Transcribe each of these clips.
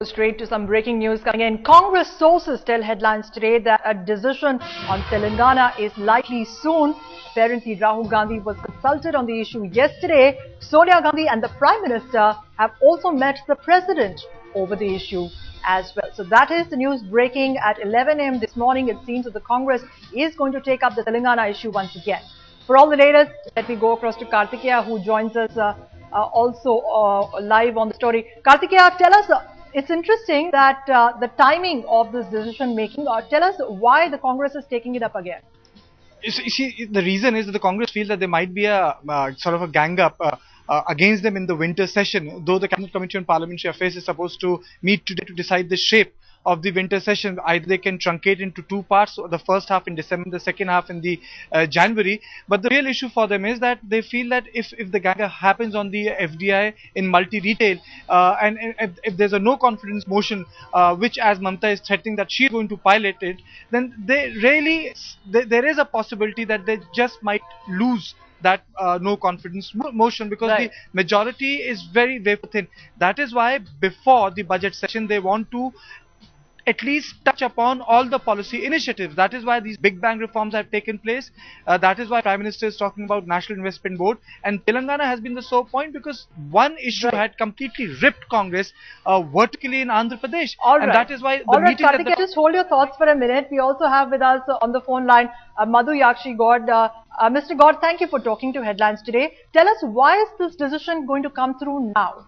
Straight to some breaking news coming in. Congress sources tell headlines today that a decision on Telangana is likely soon. Apparently, Rahul Gandhi was consulted on the issue yesterday. Sonia Gandhi and the Prime Minister have also met the President over the issue as well. So that is the news breaking at 11 a.m. this morning. It seems that the Congress is going to take up the Telangana issue once again. For all the latest, let me go across to Kartikeya, who joins us also live on the story. Kartikeya, tell us, it's interesting that the timing of this decision making, tell us why the Congress is taking it up again. You see, the reason is that the Congress feels that there might be a sort of a gang up against them in the winter session, though the Cabinet Committee on Parliamentary Affairs is supposed to meet today to decide the shape of the winter session. Either they can truncate into two parts, the first half in December, the second half in the January. But the real issue for them is that they feel that if the gang happens on the FDI in multi-retail and if there's a no confidence motion, which as Mamata is threatening that she's going to pilot it, then they really, there is a possibility that they just might lose that no confidence motion, because the majority is very, very thin. That is why before the budget session they want to at least touch upon all the policy initiatives. That is why these big bang reforms have taken place. That is why Prime Minister is talking about National Investment Board, and Telangana has been the sore point because one issue had completely ripped Congress vertically in Andhra Pradesh. And that is why the meeting... Kartikeya, just hold your thoughts for a minute. We also have with us on the phone line Madhu Yakshi God. Mr. God, thank you for talking to Headlines today. Tell us, why is this decision going to come through now?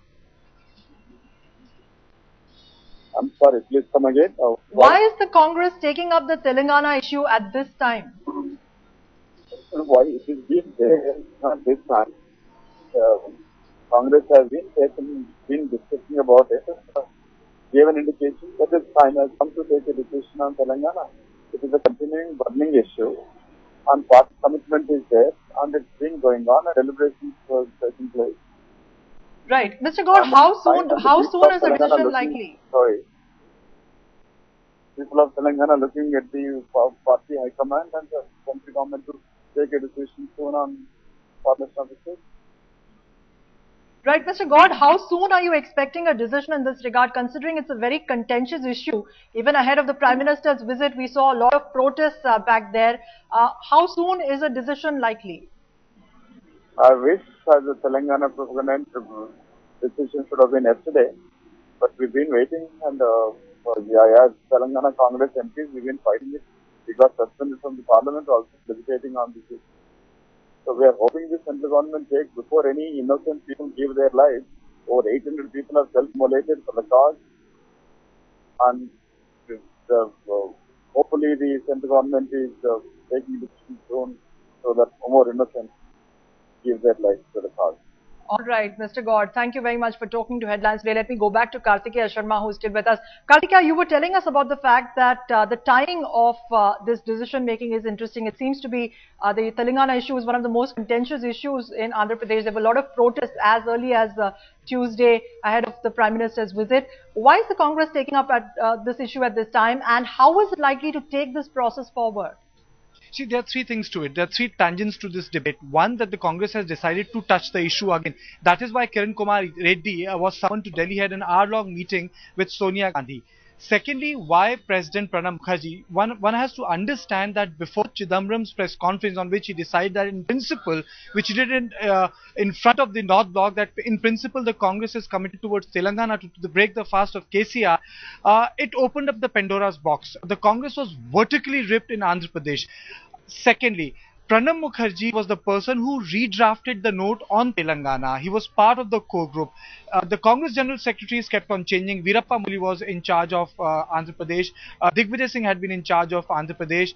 I'm sorry, please come again. Why is the Congress taking up the Telangana issue at this time? Why it is being there at this time? Congress has been discussing about it. Gave an indication that the time has come to take a decision on Telangana. It is a continuing burning issue, and party commitment is there, and it's been going on, and deliberations were taking place. Right. Mr. God, how soon is a decision likely? Sorry. People of Telangana looking at the party high command and the country government to take a decision soon on formation of the state. Right, Mr. God, how soon are you expecting a decision in this regard, considering it's a very contentious issue? Even ahead of the Prime Minister's visit, we saw a lot of protests back there. How soon is a decision likely? I wish as a Telangana president, the decision should have been yesterday, but we've been waiting, and as Telangana Congress MPs, we've been fighting it. We got suspended from the parliament, also deliberating on this issue. So we are hoping the central government takes, before any innocent people give their lives. Over 800 people are self-immolated for the cause, and hopefully the central government is taking decisions soon so that more innocent give their lives to the cause. All right, Mr. God, thank you very much for talking to Headlines today. Let me go back to Kartikeya Sharma, who is still with us. Kartikeya, you were telling us about the fact that the timing of this decision making is interesting. It seems to be the Telangana issue is one of the most contentious issues in Andhra Pradesh. There were a lot of protests as early as Tuesday ahead of the Prime Minister's visit. Why is the Congress taking up this issue at this time, and how is it likely to take this process forward? See, there are three things to it. There are three tangents to this debate. One, that the Congress has decided to touch the issue again. That is why Kiran Kumar Reddy was summoned to Delhi, had an hour-long meeting with Sonia Gandhi. Secondly, why President Pranab Mukherjee? One has to understand that before Chidambaram's press conference, on which he decided that in principle, which he did in front of the North Bloc, that in principle the Congress is committed towards Telangana to break the fast of KCR, it opened up the Pandora's box. The Congress was vertically ripped in Andhra Pradesh. Secondly, Pranab Mukherjee was the person who redrafted the note on Telangana. He was part of the core group. The Congress General Secretaries kept on changing. Veerappa Muli was in charge of Andhra Pradesh. Digvijay Singh had been in charge of Andhra Pradesh.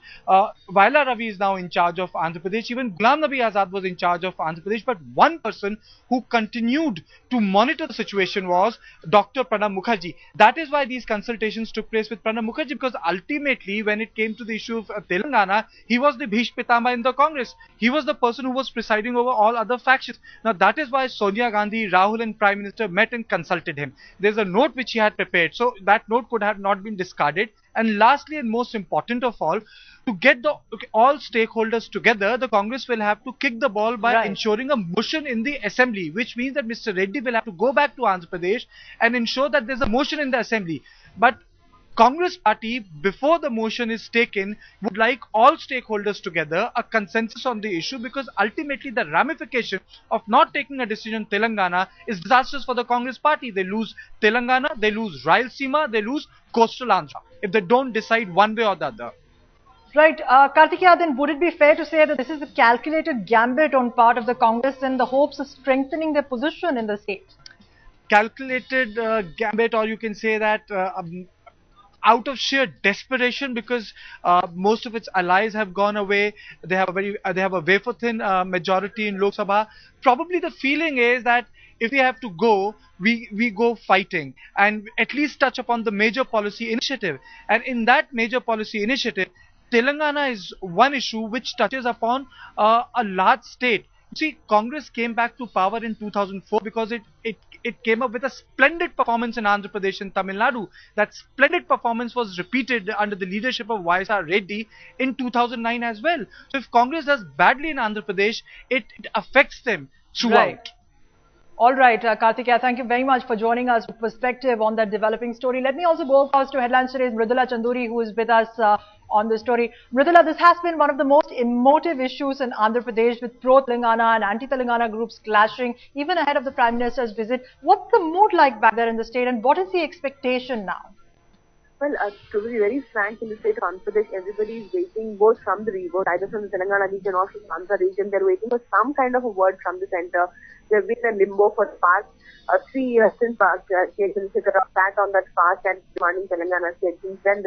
Vaila Ravi is now in charge of Andhra Pradesh. Even Ghulam Nabi Azad was in charge of Andhra Pradesh. But one person who continued to monitor the situation was Dr. Pranab Mukherjee. That is why these consultations took place with Pranab Mukherjee, because ultimately when it came to the issue of Telangana, he was the Bhishma Pitama in the Congress. Congress. He was the person who was presiding over all other factions. Now that is why Sonia Gandhi, Rahul and Prime Minister met and consulted him. There's a note which he had prepared, so that note could have not been discarded. And lastly and most important of all, to get all stakeholders together, the Congress will have to kick the ball by ensuring a motion in the assembly, which means that Mr. Reddy will have to go back to Andhra Pradesh and ensure that there's a motion in the assembly. But Congress party, before the motion is taken, would like all stakeholders together, a consensus on the issue, because ultimately the ramification of not taking a decision in Telangana is disastrous for the Congress party. They lose Telangana, they lose Rayalaseema, they lose coastal Andhra if they don't decide one way or the other. Right. Kartikeya, then would it be fair to say that this is a calculated gambit on part of the Congress in the hopes of strengthening their position in the state? Calculated gambit, or you can say that out of sheer desperation, because most of its allies have gone away. They have a wafer thin majority in Lok Sabha. Probably the feeling is that if we have to go, we go fighting and at least touch upon the major policy initiative. And in that major policy initiative, Telangana is one issue which touches upon a large state. You see, Congress came back to power in 2004 because it came up with a splendid performance in Andhra Pradesh and Tamil Nadu. That splendid performance was repeated under the leadership of Y.S.R. Reddy in 2009 as well. So if Congress does badly in Andhra Pradesh, it affects them throughout. Right. All right, Kartikeya, thank you very much for joining us with perspective on that developing story. Let me also go across to Headlines Today's Mridula Chanduri, who is with us on this story. Mridula, this has been one of the most emotive issues in Andhra Pradesh, with pro-Telangana and anti-Telangana groups clashing even ahead of the Prime Minister's visit. What's the mood like back there in the state, and what is the expectation now? Well, to be very frank, in the state of Andhra Pradesh, everybody is waiting, both from the revote, either from the Telangana region or from Andhra region. They're waiting for some kind of a word from the center. They've been in limbo for the past 3 years since Chandrasekhar Rao sat on that fast and demanding Telangana state. Since then,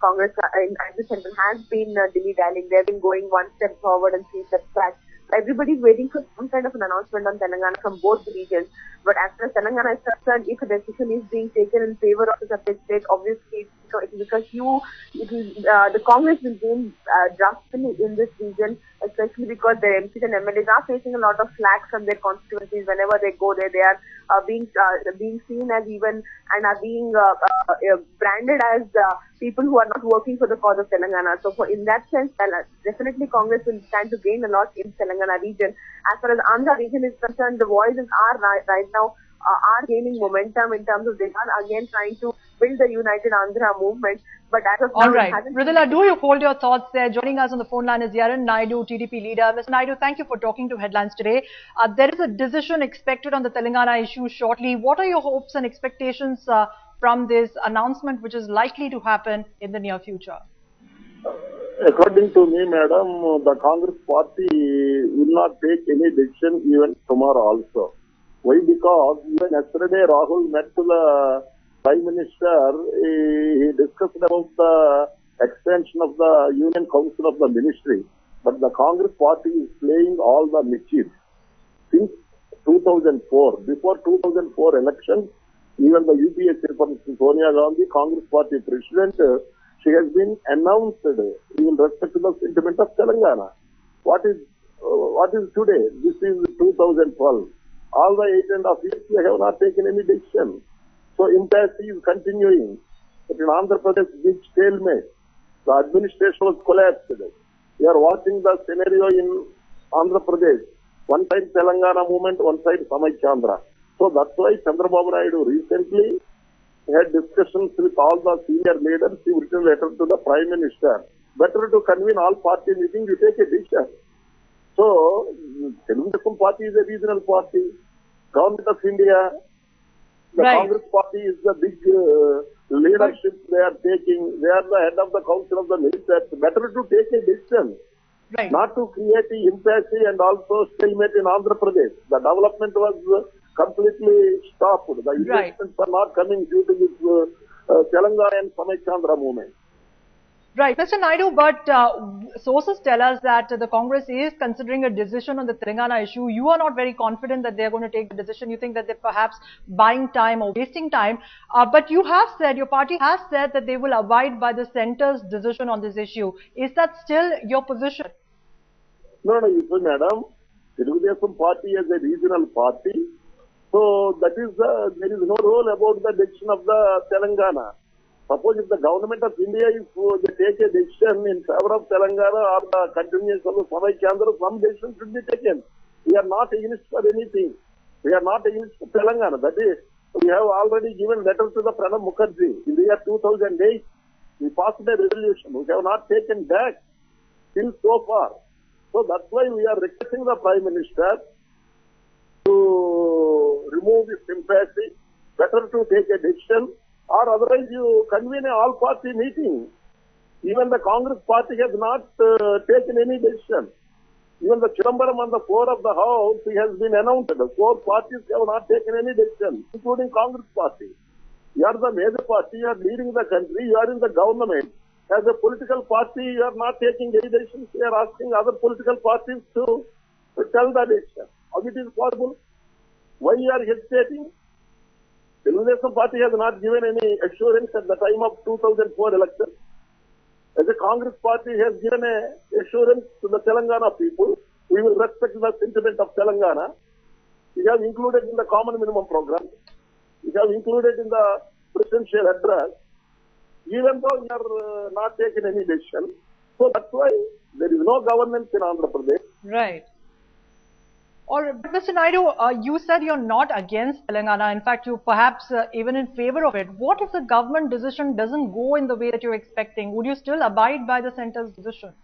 Congress at the center has been dilly-dallying. They've been going one step forward and 3 steps back. Everybody's waiting for some kind of an announcement on Telangana from both the regions. But as far as Telangana is concerned, if a decision is being taken in favor of the separate state, obviously it's because the Congress will gain drastically in this region, especially because their MPs and MLAs are facing a lot of flack from their constituencies. Whenever they go there, they are being seen as even and are being branded as people who are not working for the cause of Telangana. So in that sense, definitely Congress will stand to gain a lot in Telangana region. As far as Andhra region is concerned, the voices are right now are gaining momentum in terms of they are again trying to build the United Andhra movement. But as of now, all right, Mridula, do you hold your thoughts there? Joining us on the phone line is Yaran Naidu, TDP leader. Mr. Naidu, thank you for talking to Headlines today. There is a decision expected on the Telangana issue shortly. What are your hopes and expectations from this announcement, which is likely to happen in the near future? According to me, madam, the Congress party will not take any decision even tomorrow also. Why? Because even yesterday Rahul met to the Prime Minister. He discussed about the extension of the Union Council of the Ministry. But the Congress party is playing all the mischief. Since 2004, before 2004 election, even the UPA chairperson Sonia Gandhi, Congress party president, she has been announced in respect to the sentiment of Telangana. What is today? This is 2012. All the 8.5 years we have not taken any decision. So impasse is continuing. But in Andhra Pradesh, big stalemate. The administration was collapsed. We are watching the scenario in Andhra Pradesh. One side Telangana movement, one side Samaichandra. So that's why Chandrababu Naidu recently had discussions with all the senior leaders. He written a letter to the Prime Minister. Better to convene all party meeting, you take a decision. So, Telugu Desam party is a regional party. Government of India, the Congress party is the big leadership they are taking. They are the head of the Council of the Ministers. Better to take a decision. Not to create an impasse and also stalemate in Andhra Pradesh. The development was completely stopped. The investments are not coming due to this Telangana and Samaichandra movement. Right, Mr. Naidu, but sources tell us that the Congress is considering a decision on the Telangana issue. You are not very confident that they are going to take the decision. You think that they're perhaps buying time or wasting time. But you have said, your party has said that they will abide by the centre's decision on this issue. Is that still your position? No, no, you see, madam, Telangana party is a regional party. So that is there is no role about the decision of the Telangana. Suppose if the government of India, if they take a decision in favor of Telangana or the continuation of the Savai Chandra, some decision should be taken. We are not against for anything. We are not against Telangana. That is, we have already given letter to the Pranab Mukherjee in the year 2008. We passed a resolution. We have not taken back till so far. So that's why we are requesting the Prime Minister to remove his sympathy. Better to take a decision, or otherwise you convene a all-party meeting. Even the Congress party has not taken any decision. Even the Chidambaram on the floor of the House, he has been announced. The 4 parties have not taken any decision, including Congress party. You are the major party, you are leading the country, you are in the government. As a political party, you are not taking any decisions. You are asking other political parties to tell the decision. How it is possible? Why you are hesitating? Telangana party has not given any assurance at the time of 2004 election. As a Congress party has given a assurance to the Telangana people, we will respect the sentiment of Telangana. We have included in the common minimum program. We have included in the presidential address. Even though we are not taking any decision. So that's why there is no governance in Andhra Pradesh. Right. Or, Mr. Naidu, you said you're not against Telangana. In fact, you perhaps even in favor of it. What if the government decision doesn't go in the way that you're expecting? Would you still abide by the centre's decision?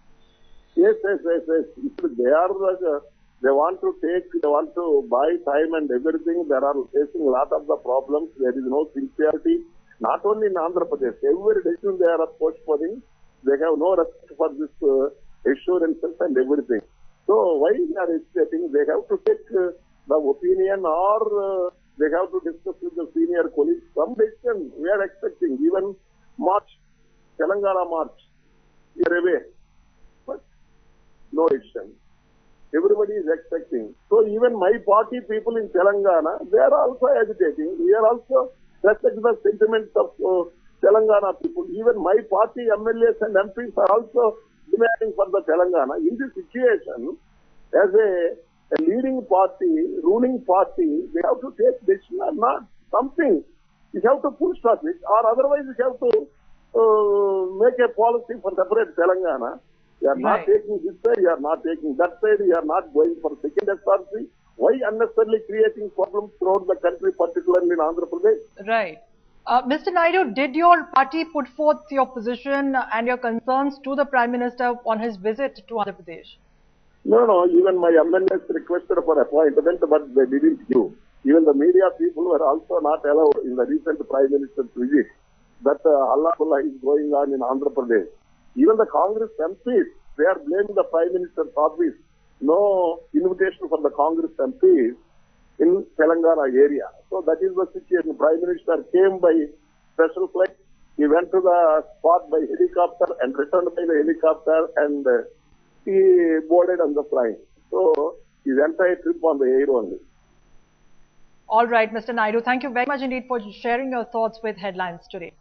Yes. They are, they want to buy time and everything. They are facing a lot of the problems. There is no sincerity. Not only in Andhra Pradesh, every decision they are postponing. They have no respect for this assurances and everything. So why they are hesitating? They have to take the opinion, or they have to discuss with the senior colleagues. Some decision we are expecting, even March, Telangana March, we are away. But no decision. Everybody is expecting. So even my party people in Telangana, they are also agitating. We are also respecting the sentiments of Telangana people. Even my party MLAs and MPs are also demanding for the Telangana. In this situation, as a leading party, ruling party, they have to take decision or not. Something. You have to push for it, or otherwise you have to make a policy for separate Telangana. You are not taking this side, you are not taking that side, you are not going for second SRC. Why unnecessarily creating problems throughout the country, particularly in Andhra Pradesh? Right. Mr. Naidu, did your party put forth your position and your concerns to the Prime Minister on his visit to Andhra Pradesh? No. Even my MLAs requested for appointment, but they didn't give. Even the media people were also not allowed in the recent Prime Minister's visit. That Allah is going on in Andhra Pradesh. Even the Congress MPs, they are blaming the Prime Minister's office. No invitation for the Congress MPs in Telangana area. So that is the situation. Prime Minister came by special flight. He went to the spot by helicopter and returned by the helicopter, and he boarded on the plane. So his entire trip on the air only. All right, Mr. Naidu, thank you very much indeed for sharing your thoughts with Headlines today.